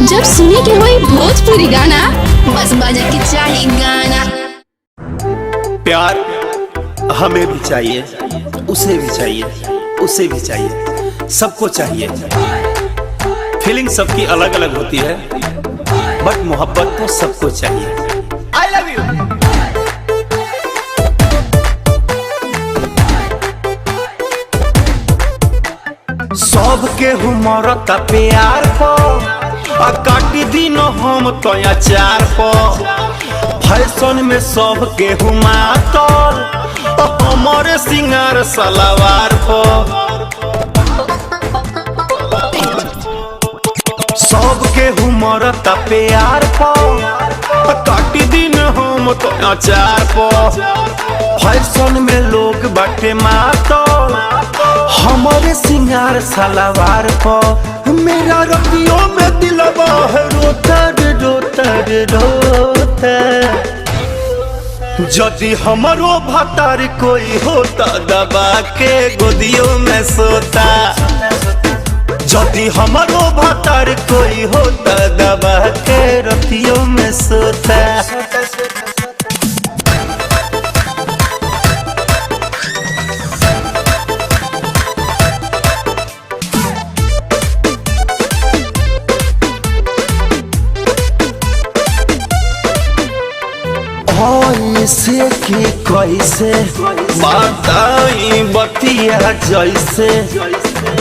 जब सुने के होई भोजपुरी गाना, बस बजे के चाही गाना। प्यार हमें भी चाहिए, उसे भी चाहिए, उसे भी चाहिए, सबको चाहिए। फीलिंग सबकी अलग अलग होती है, बट मोहब्बत तो सबको चाहिए। I love you. सबके हुमरता प्यार को काटी दिन हम तो अचार को। फैशन में सबके हुमातल हमारे सिंगार सलवार को। सबके हुमरता प्यार को काटी दिन हम तो अचार को। फैशन में लोग बाटे मातल हमारे सिंगार सलवार को। मेरा रतियों में दिलवा है रोता रे रोता रे रोता। यदि हमारो भतार कोई होता दबा के गोदियों में सोता। यदि हमारो भतार कोई होता दबा के रतियों में सोता। ऐसे कि कैसे बताई बतिया जैसे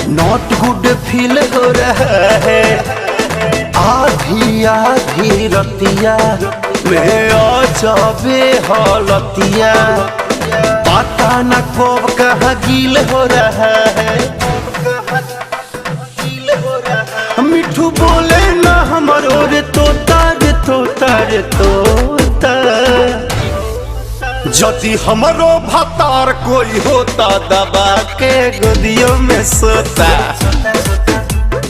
नॉट गुड फील हो रहा है। आधी आधी रतिया में अजबे हालतिया पता न कब कहाँ गील हो रहा है। मिठू बोले ना हमारो रे तोता रे तोता रे तोता। यदि हमारो भतार कोई होता दबा के गोदियों में सोता।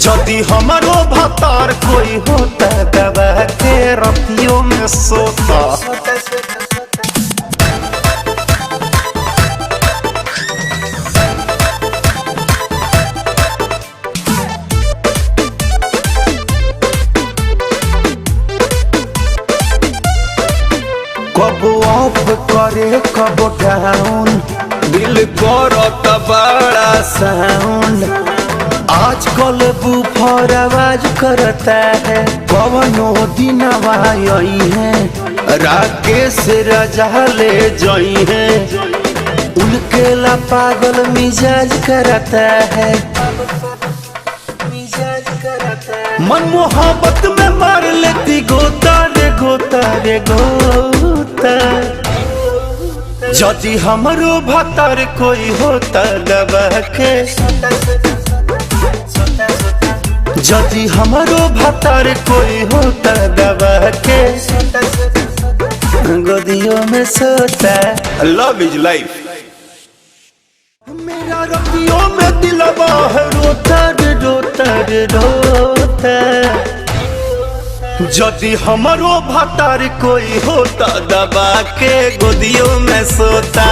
यदि हमारो भतार कोई होता दबा के रतियों में सोता। कबो ऑफ करे कबो डाउन दिल करत बड़ा साउंड। आजकल बुफर आवाज करता है कवनो दिन आई है। राकेश राजा ले जई है उनके ला पागल मिजाज करता है। मन मोहब्बत में मार लेती गोता रे गोता रे गोता। यदि हमारो भतार कोई होता दबा के। यदि हमारो भतार कोई होता दबा के गोदियों में सोता। Love is life. मेरा रतियों में दिलवा है रोता रे रोता रे रोता। यदि हमारो भतार कोई होता दबा के गोदियों में सोता।